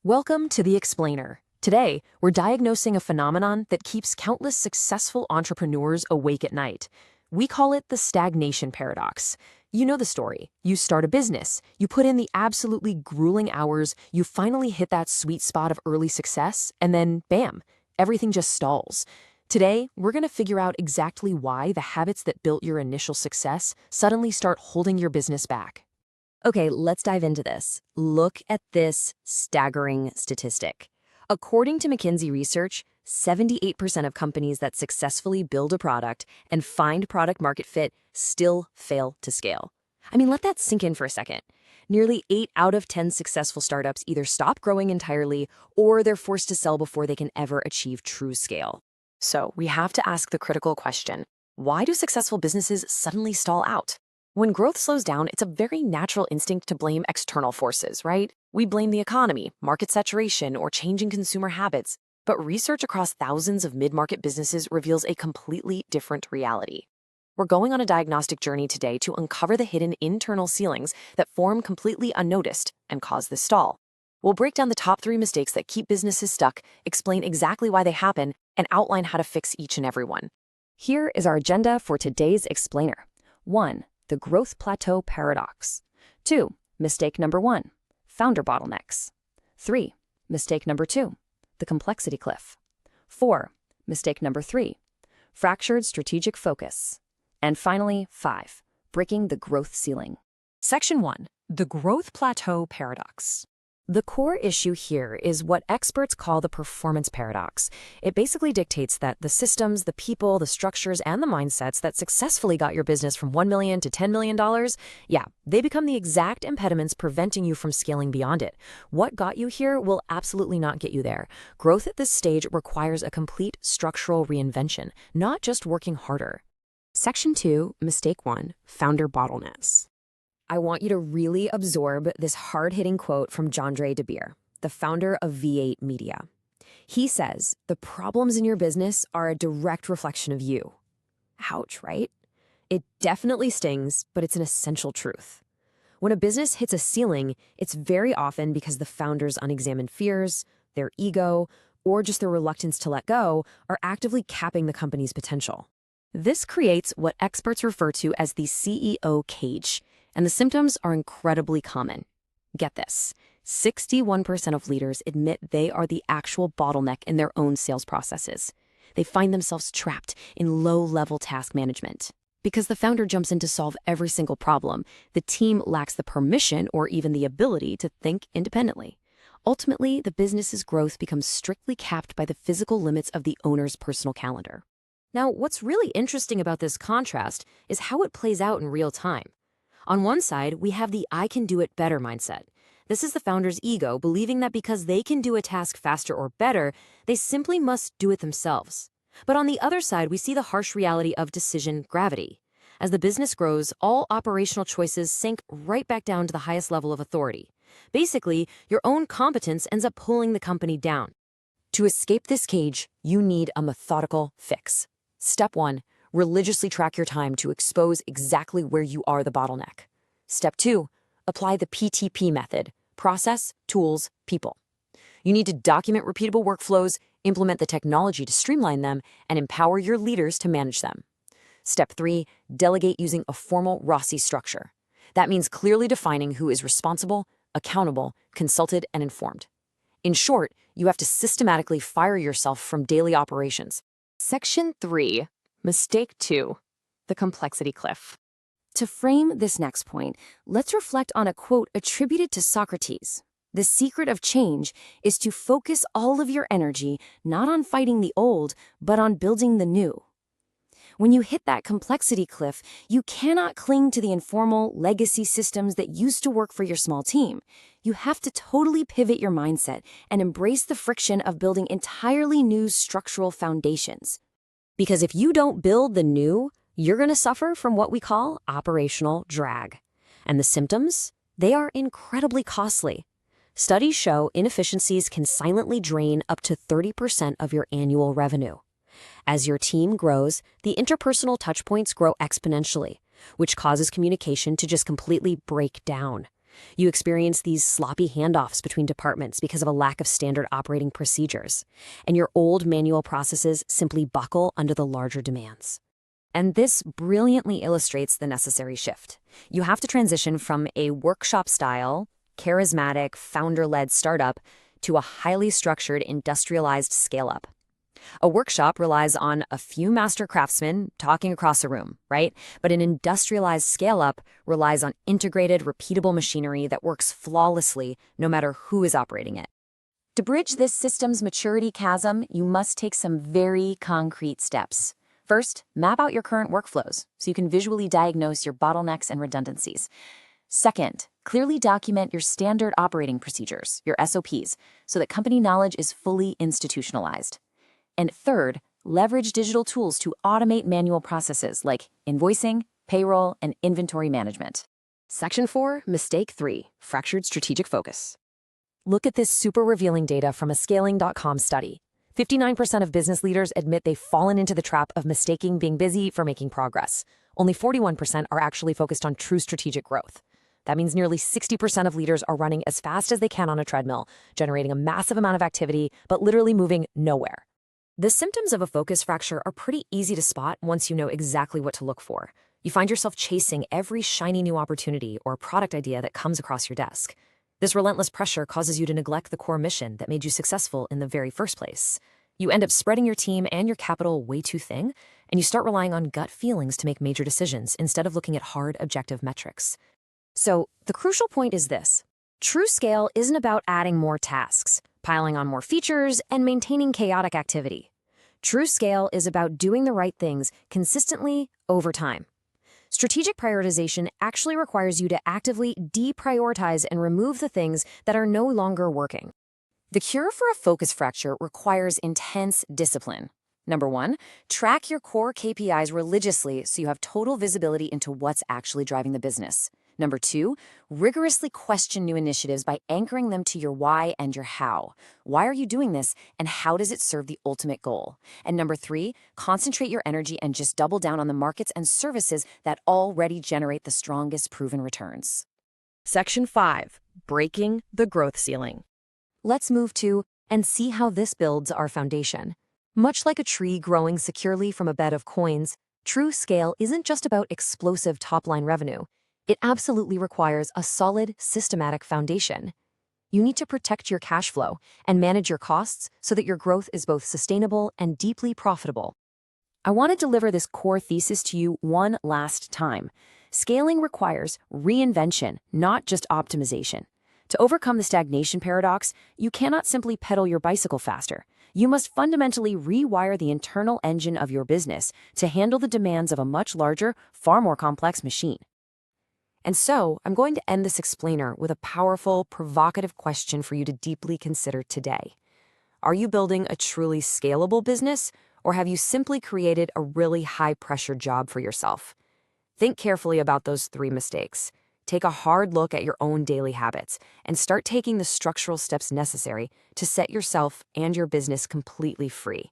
Welcome to The Explainer. Today, we're diagnosing a phenomenon that keeps countless successful entrepreneurs awake at night. We call it the stagnation paradox. You know the story. You start a business, you put in the absolutely grueling hours, you finally hit that sweet spot of early success, and then bam, everything just stalls. Today, we're going to figure out exactly why the habits that built your initial success suddenly start holding your business back. Okay, let's dive into this. Look at this staggering statistic. According to McKinsey research, 78% of companies that successfully build a product and find product market fit still fail to scale. I mean, let that sink in for a second. Nearly 8 out of 10 successful startups either stop growing entirely or they're forced to sell before they can ever achieve true scale. So, we have to ask the critical question, why do successful businesses suddenly stall out? When growth slows down, it's a very natural instinct to blame external forces, right? We blame the economy, market saturation, or changing consumer habits. But research across thousands of mid-market businesses reveals a completely different reality. We're going on a diagnostic journey today to uncover the hidden internal ceilings that form completely unnoticed and cause this stall. We'll break down the top 3 mistakes that keep businesses stuck, explain exactly why they happen, and outline how to fix each and every one. Here is our agenda for today's explainer. 1. The growth plateau paradox. 2. Mistake number 1. Founder bottlenecks. 3. Mistake number 2. The complexity cliff. 4. Mistake number 3. Fractured strategic focus. And finally, 5. Breaking the growth ceiling. Section 1. The growth plateau paradox. The core issue here is what experts call the performance paradox. It basically dictates that the systems, the people, the structures, and the mindsets that successfully got your business from $1 million to $10 million, they become the exact impediments preventing you from scaling beyond it. What got you here will absolutely not get you there. Growth at this stage requires a complete structural reinvention, not just working harder. Section 2, Mistake 1, Founder bottlenecks. I want you to really absorb this hard-hitting quote from Jandre de Beer, the founder of V8 Media. He says, "The problems in your business are a direct reflection of you." Ouch, right? It definitely stings, but it's an essential truth. When a business hits a ceiling, it's very often because the founder's unexamined fears, their ego, or just their reluctance to let go are actively capping the company's potential. This creates what experts refer to as the CEO cage. And the symptoms are incredibly common. Get this, 61% of leaders admit they are the actual bottleneck in their own sales processes. They find themselves trapped in low-level task management. Because the founder jumps in to solve every single problem, the team lacks the permission or even the ability to think independently. Ultimately, the business's growth becomes strictly capped by the physical limits of the owner's personal calendar. Now, what's really interesting about this contrast is how it plays out in real time. On one side, we have the I can do it better mindset. This is the founder's ego believing that because they can do a task faster or better, they simply must do it themselves. But on the other side, we see the harsh reality of decision gravity. As the business grows, all operational choices sink right back down to the highest level of authority. Basically, your own competence ends up pulling the company down. To escape this cage, you need a methodical fix. Step 1. Religiously track your time to expose exactly where you are the bottleneck. Step 2, apply the PTP method, process, tools, people. You need to document repeatable workflows, implement the technology to streamline them, and empower your leaders to manage them. Step 3, delegate using a formal ROSI structure. That means clearly defining who is responsible, accountable, consulted, and informed. In short, you have to systematically fire yourself from daily operations. Section 3. Mistake 2, the complexity cliff. To frame this next point, let's reflect on a quote attributed to Socrates. The secret of change is to focus all of your energy not on fighting the old, but on building the new. When you hit that complexity cliff, you cannot cling to the informal legacy systems that used to work for your small team. You have to totally pivot your mindset and embrace the friction of building entirely new structural foundations. Because if you don't build the new, you're going to suffer from what we call operational drag. And the symptoms? They are incredibly costly. Studies show inefficiencies can silently drain up to 30% of your annual revenue. As your team grows, the interpersonal touchpoints grow exponentially, which causes communication to just completely break down. You experience these sloppy handoffs between departments because of a lack of standard operating procedures, and your old manual processes simply buckle under the larger demands. And this brilliantly illustrates the necessary shift. You have to transition from a workshop-style, charismatic, founder-led startup to a highly structured, industrialized scale-up. A workshop relies on a few master craftsmen talking across a room, right? But an industrialized scale-up relies on integrated, repeatable machinery that works flawlessly no matter who is operating it. To bridge this system's maturity chasm, you must take some very concrete steps. First, map out your current workflows so you can visually diagnose your bottlenecks and redundancies. Second, clearly document your standard operating procedures, your SOPs, so that company knowledge is fully institutionalized. And third, leverage digital tools to automate manual processes like invoicing, payroll, and inventory management. Section 4, Mistake 3, Fractured Strategic Focus. Look at this super revealing data from a scaling.com study. 59% of business leaders admit they've fallen into the trap of mistaking being busy for making progress. Only 41% are actually focused on true strategic growth. That means nearly 60% of leaders are running as fast as they can on a treadmill, generating a massive amount of activity, but literally moving nowhere. The symptoms of a focus fracture are pretty easy to spot once you know exactly what to look for. You find yourself chasing every shiny new opportunity or product idea that comes across your desk. This relentless pressure causes you to neglect the core mission that made you successful in the very first place. You end up spreading your team and your capital way too thin, and you start relying on gut feelings to make major decisions instead of looking at hard, objective metrics. So, the crucial point is this. True scale isn't about adding more tasks, piling on more features, and maintaining chaotic activity. True scale is about doing the right things consistently over time. Strategic prioritization actually requires you to actively deprioritize and remove the things that are no longer working. The cure for a focus fracture requires intense discipline. Number 1, track your core KPIs religiously so you have total visibility into what's actually driving the business. Number 2, rigorously question new initiatives by anchoring them to your why and your how. Why are you doing this, and how does it serve the ultimate goal? And number 3, concentrate your energy and just double down on the markets and services that already generate the strongest proven returns. Section 5, Breaking the Growth Ceiling. Let's move to and see how this builds our foundation. Much like a tree growing securely from a bed of coins, true scale isn't just about explosive top-line revenue. It absolutely requires a solid, systematic foundation. You need to protect your cash flow and manage your costs so that your growth is both sustainable and deeply profitable. I want to deliver this core thesis to you one last time. Scaling requires reinvention, not just optimization. To overcome the stagnation paradox, you cannot simply pedal your bicycle faster. You must fundamentally rewire the internal engine of your business to handle the demands of a much larger, far more complex machine. And so, I'm going to end this explainer with a powerful, provocative question for you to deeply consider today. Are you building a truly scalable business, or have you simply created a really high-pressure job for yourself? Think carefully about those 3 mistakes. Take a hard look at your own daily habits and start taking the structural steps necessary to set yourself and your business completely free.